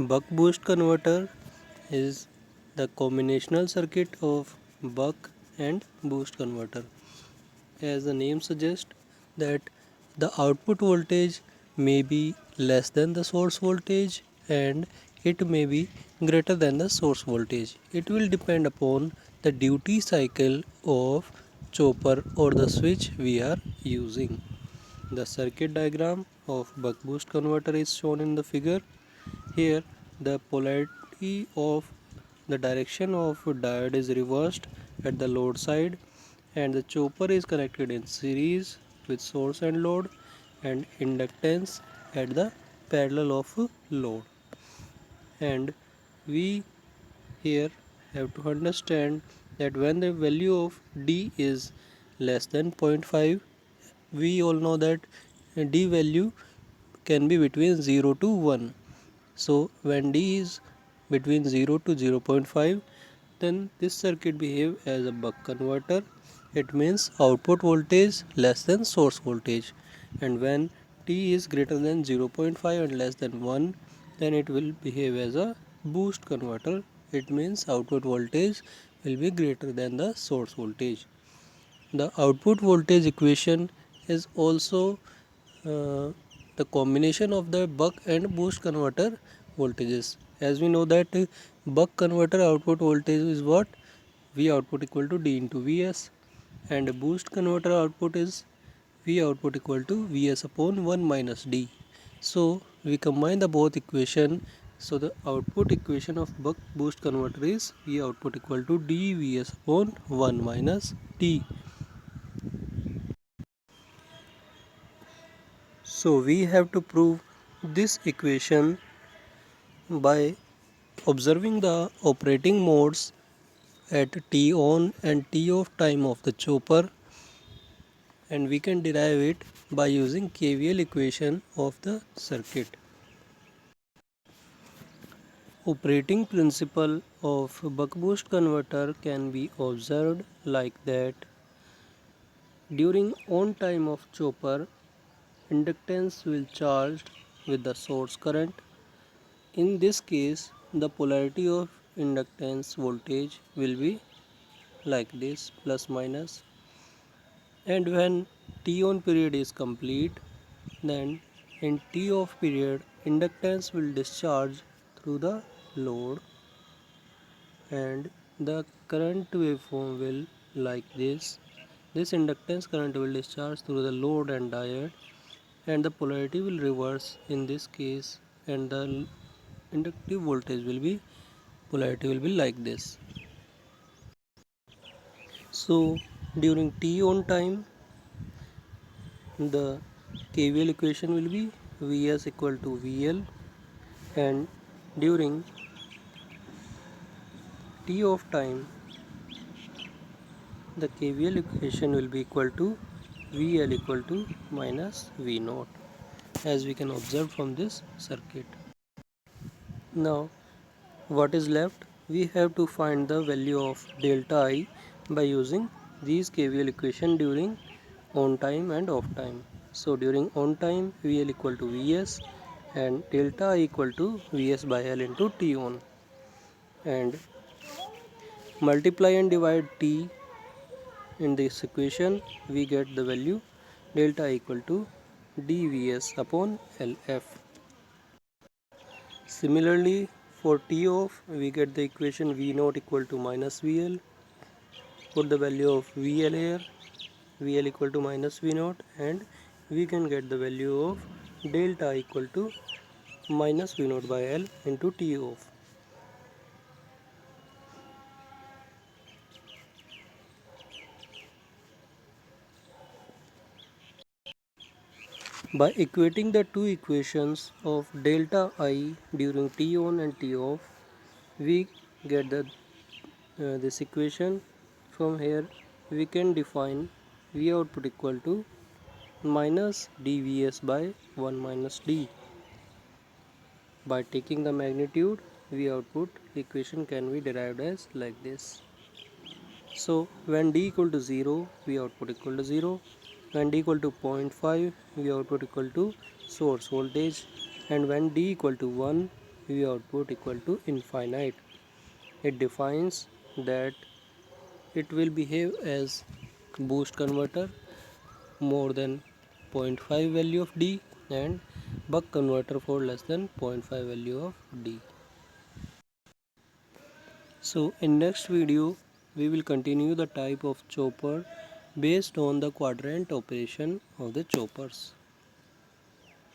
Buck boost converter is the combinational circuit of buck and boost converter. As the name suggests that the output voltage may be less than the source voltage and it may be greater than the source voltage. It will depend upon the duty cycle of chopper or the switch we are using. The circuit diagram of buck boost converter is shown in the figure. Here the polarity of the direction of diode is reversed at the load side and the chopper is connected in series with source and load and inductance at the parallel of load. And we here have to understand that when the value of D is less than 0.5, we all know that D value can be between 0 to 1. So when D is between 0 to 0.5, then this circuit behave as a buck converter. It means output voltage less than source voltage. And when T is greater than 0.5 and less than 1, then it will behave as a boost converter. It means output voltage will be greater than the source voltage. The output voltage equation is also uh, the combination of the buck and boost converter voltages. As we know that buck converter output voltage is what? V output equal to D into Vs, and boost converter output is V output equal to Vs upon 1 minus D. So we combine the both equation. So the output equation of buck boost converter is V output equal to D Vs upon 1 minus D. So we have to prove this equation by observing the operating modes at T on and T off time of the chopper, and we can derive it by using KVL equation of the circuit. Operating principle of buck boost converter can be observed like that. During on time of chopper, inductance will charged with the source current. In this case, the polarity of inductance voltage will be like this, plus minus. And when T on period is complete, then in T off period, inductance will discharge through the load and the current waveform will like this. This inductance current will discharge through the load and diode, and the polarity will reverse in this case, and the inductive voltage will be polarity will be like this. So during T on time, the KVL equation will be Vs equal to VL, and during T of time, the KVL equation will be equal to VL equal to minus V naught, as we can observe from this circuit. Now what is left? We have to find the value of delta I by using these KVL equation during on time and off time. So during on time, VL equal to Vs and delta I equal to Vs by L into T on, and multiply and divide T in this equation, we get the value delta I equal to dVs upon Lf. Similarly, for T off, we get the equation V naught equal to minus VL. Put the value of VL here, VL equal to minus V naught, and we can get the value of delta equal to minus V naught by L into T off. By equating the two equations of delta I during T on and T off, we get this equation. From here we can define V output equal to minus dVs by 1 minus D. By taking the magnitude, V output equation can be derived as like this. So when D equal to 0, V output equal to 0. When D equal to 0.5, V output equal to source voltage. And when D equal to 1, V output equal to infinite. It defines that it will behave as boost converter more than 0.5 value of D and buck converter for less than 0.5 value of D. So in next video we will continue the type of chopper based on the quadrant operation of the choppers.